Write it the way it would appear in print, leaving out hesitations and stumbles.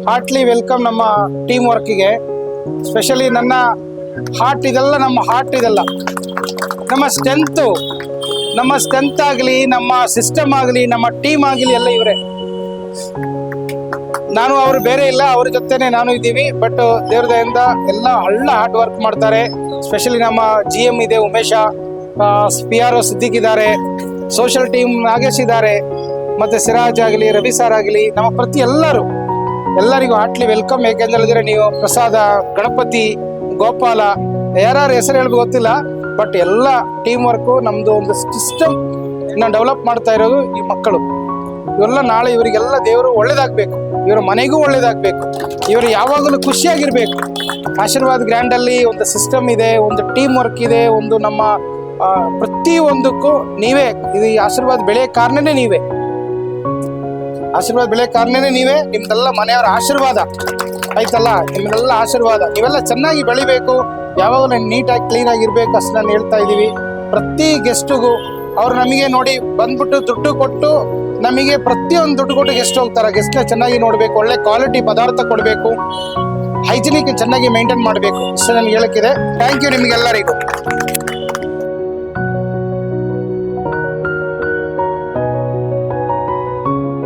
Heartly welcome ನಮ್ಮ team ವರ್ಕಿಗೆ. Specially ನನ್ನ heart ಇದೆಲ್ಲ, ನಮ್ಮ ಹಾರ್ಟ್ ಇದೆಲ್ಲ, ನಮ್ಮ ಸ್ಟ್ರೆಂತ್ ಆಗಲಿ, ನಮ್ಮ ಸಿಸ್ಟಮ್ ಆಗಲಿ, ನಮ್ಮ ಟೀಮ್ ಆಗಲಿ ಎಲ್ಲ ಇವರೇ. ನಾನು ಅವರು ಬೇರೆ ಇಲ್ಲ, ಅವ್ರ ಜೊತೆನೆ ನಾನು ಇದ್ದೀವಿ. ಬಟ್ ದೇವ್ರ ದಯೆಯಿಂದ ಎಲ್ಲ ಹಾರ್ಡ್ ವರ್ಕ್ ಮಾಡ್ತಾರೆ. ಸ್ಪೆಷಲಿ ನಮ್ಮ GM ಇದೆ ಉಮೇಶ, PRO ಸಿದ್ದಿಕ್ ಇದ್ದಾರೆ, ಸೋಷಿಯಲ್ ಟೀಮ್ ನಾಗೇಶ್ ಇದ್ದಾರೆ, ಮತ್ತೆ ಸಿರಾಜ್ ಆಗಲಿ, ರವಿ ಸರ್ ಆಗಲಿ, ನಮ್ಮ ಪ್ರತಿ ಎಲ್ಲರಿಗೂ ಹಾರ್ಟ್ಲಿ ವೆಲ್ಕಮ್. ಯಾಕೆಂದ್ರೆ ಹೇಳಿದ್ರೆ ನೀವು ಪ್ರಸಾದ, ಗಣಪತಿ, ಗೋಪಾಲ, ಯಾರ್ಯಾರು ಹೆಸರು ಹೇಳ್ಬೇಕು ಗೊತ್ತಿಲ್ಲ, ಬಟ್ ಎಲ್ಲ ಟೀಮ್ ವರ್ಕು ನಮ್ದು ಒಂದು ಸಿಸ್ಟಮ್ ಡೆವಲಪ್ ಮಾಡ್ತಾ ಇರೋದು ಈ ಮಕ್ಕಳು. ಇವೆಲ್ಲ ನಾಳೆ ಇವರಿಗೆಲ್ಲ ದೇವರು ಒಳ್ಳೇದಾಗ್ಬೇಕು, ಇವರ ಮನೆಗೂ ಒಳ್ಳೇದಾಗ್ಬೇಕು, ಇವರು ಯಾವಾಗಲೂ ಖುಷಿಯಾಗಿರ್ಬೇಕು. ಆಶೀರ್ವಾದ್ ಗ್ರ್ಯಾಂಡ್ ಅಲ್ಲಿ ಒಂದು ಸಿಸ್ಟಮ್ ಇದೆ, ಒಂದು ಟೀಮ್ ವರ್ಕ್ ಇದೆ, ಒಂದು ನಮ್ಮ ಪ್ರತಿ ಒಂದಕ್ಕೂ ನೀವೇ ಇದು ಆಶೀರ್ವಾದ್ ಬೆಳೆಯ ಕಾರಣನೇ ನೀವೇ. ನಿಮ್ದೆಲ್ಲ ಮನೆಯವರ ಆಶೀರ್ವಾದ ಆಯ್ತಲ್ಲ, ನಿಮ್ದೆಲ್ಲ ಆಶೀರ್ವಾದ. ನೀವೆಲ್ಲ ಚೆನ್ನಾಗಿ ಬೆಳಿಬೇಕು, ಯಾವಾಗಲೂ ನೀಟಾಗಿ ಕ್ಲೀನ್ ಆಗಿರ್ಬೇಕು ಅಷ್ಟು ನಾನು ಹೇಳ್ತಾ ಇದ್ದೀವಿ. ಪ್ರತಿ ಗೆಸ್ಟಿಗೂ ಅವ್ರು ನಮಗೆ ನೋಡಿ ಬಂದ್ಬಿಟ್ಟು ದುಡ್ಡು ಕೊಟ್ಟು, ನಮಗೆ ಪ್ರತಿಯೊಂದು ದುಡ್ಡು ಕೊಟ್ಟು ಗೆಸ್ಟ್ ಹೋಗ್ತಾರೆ. ಗೆಸ್ಟ್ನ ಚೆನ್ನಾಗಿ ನೋಡ್ಬೇಕು, ಒಳ್ಳೆ ಕ್ವಾಲಿಟಿ ಪದಾರ್ಥ ಕೊಡಬೇಕು, ಹೈಜಿನಿಕ್ ಚೆನ್ನಾಗಿ ಮೇಂಟೈನ್ ಮಾಡಬೇಕು. ಇಷ್ಟು ನನಗೆ ಹೇಳಕ್ಕಿದೆ. ಥ್ಯಾಂಕ್ ಯು ನಿಮಗೆಲ್ಲರಿಗೂ.